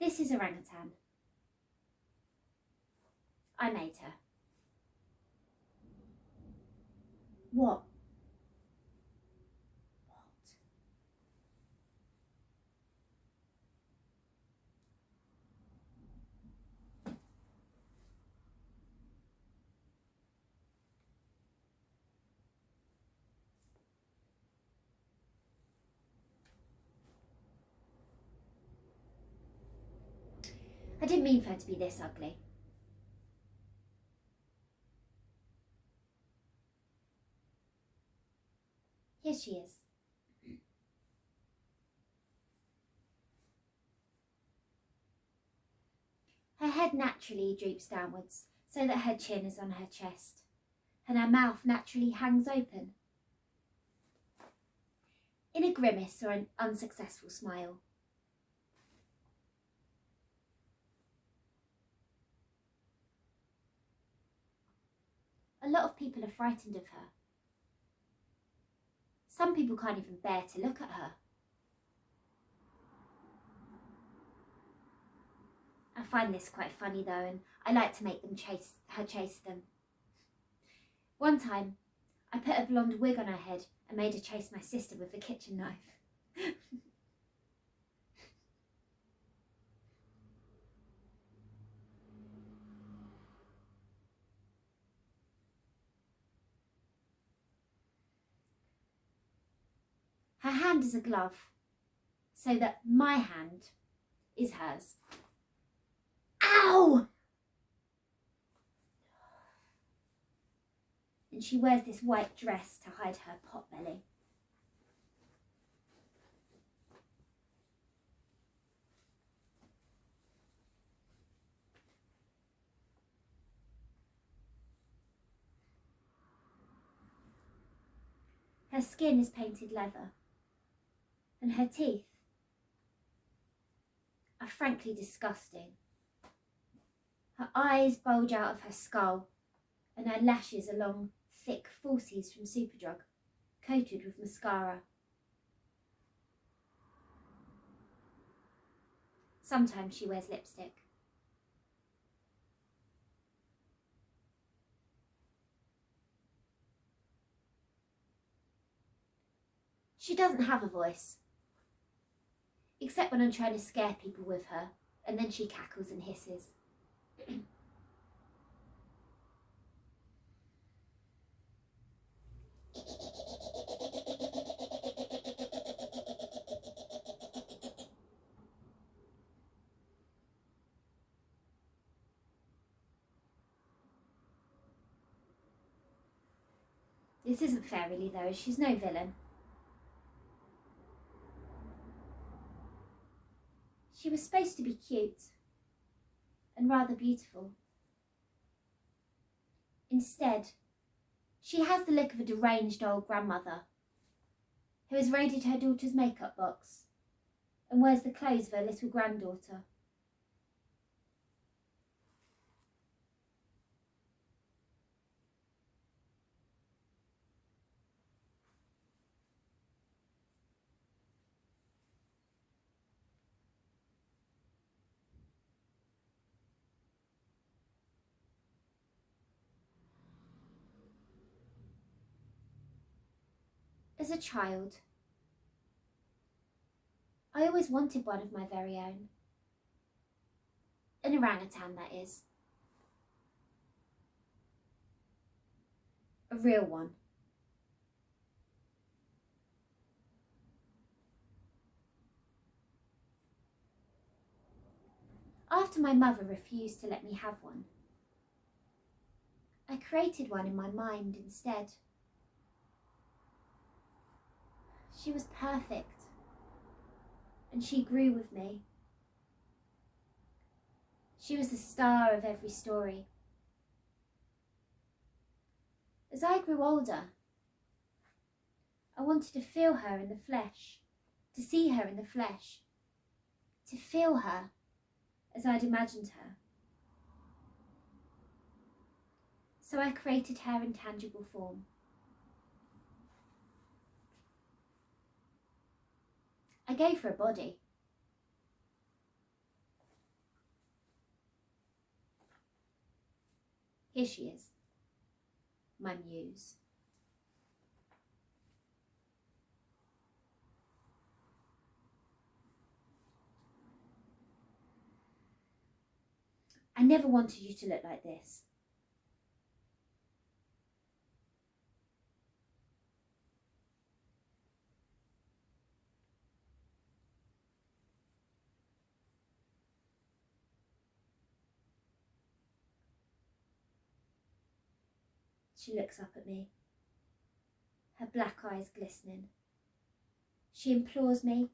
This is Orangutan. I made her. What? I didn't mean for her to be this ugly. Here she is. Her head naturally droops downwards so that her chin is on her chest, and her mouth naturally hangs open in a grimace or an unsuccessful smile. A lot of people are frightened of her. Some people can't even bear to look at her. I find this quite funny though, and I like to make them chase them. One time, I put a blonde wig on her head and made her chase my sister with a kitchen knife. Her hand is a glove, so that my hand is hers. Ow! And she wears this white dress to hide her pot belly. Her skin is painted leather, and her teeth are frankly disgusting. Her eyes bulge out of her skull, and her lashes are long, thick falsies from Superdrug, coated with mascara. Sometimes she wears lipstick. She doesn't have a voice, except when I'm trying to scare people with her, and then she cackles and hisses. This isn't fair really though, she's no villain. She was supposed to be cute and rather beautiful. Instead, she has the look of a deranged old grandmother who has raided her daughter's makeup box and wears the clothes of her little granddaughter. As a child, I always wanted one of my very own. An orangutan, that is. A real one. After my mother refused to let me have one, I created one in my mind instead. She was perfect, and she grew with me. She was the star of every story. As I grew older, I wanted to feel her in the flesh, to see her in the flesh, to feel her as I'd imagined her. So I created her in tangible form. I gave her a body. Here she is, my muse. I never wanted you to look like this. She looks up at me, her black eyes glistening. She implores me,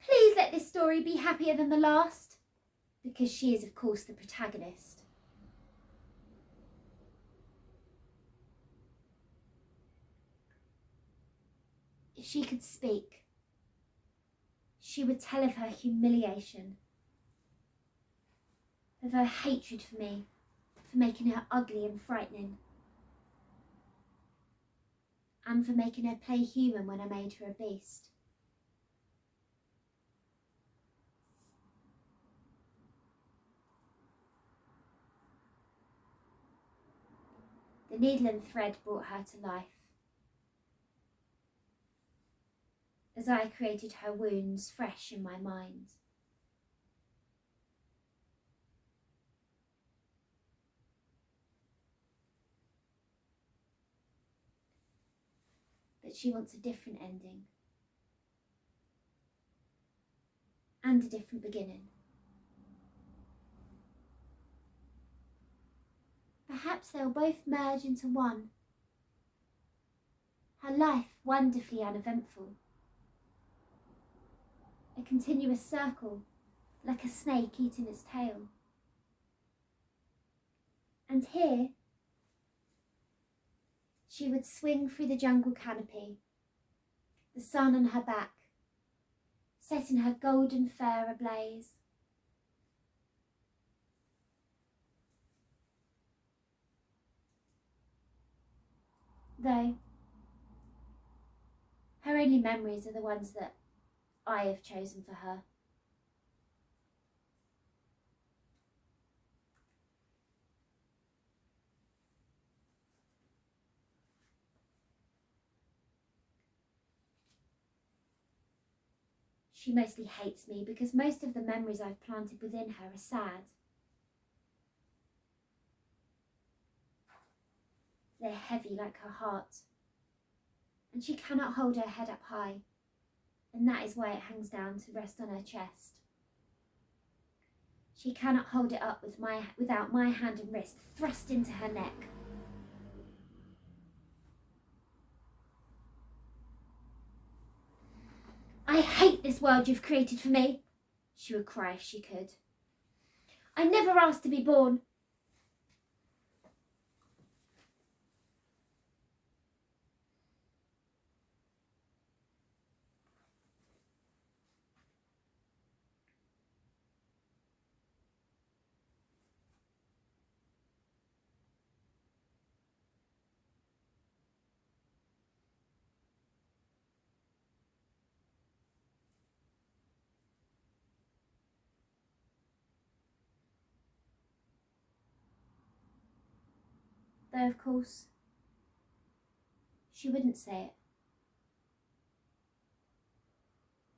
please let this story be happier than the last, because she is, of course, the protagonist. If she could speak, she would tell of her humiliation, of her hatred for me, for making her ugly and frightening, and for making her play human when I made her a beast. The needle and thread brought her to life, as I created her wounds fresh in my mind. But she wants a different ending, and a different beginning. Perhaps they'll both merge into one. Her life wonderfully uneventful. A continuous circle, like a snake eating its tail. And here, she would swing through the jungle canopy, the sun on her back, setting her golden fur ablaze. Though, her only memories are the ones that I have chosen for her. She mostly hates me because most of the memories I've planted within her are sad. They're heavy like her heart, and she cannot hold her head up high, and that is why it hangs down to rest on her chest. She cannot hold it up without my hand and wrist thrust into her neck. I hate this world you've created for me, she would cry if she could. I never asked to be born. Though, of course, she wouldn't say it.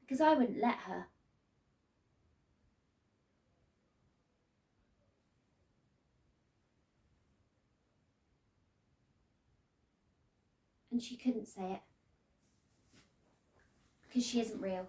Because I wouldn't let her. And she couldn't say it. Because she isn't real.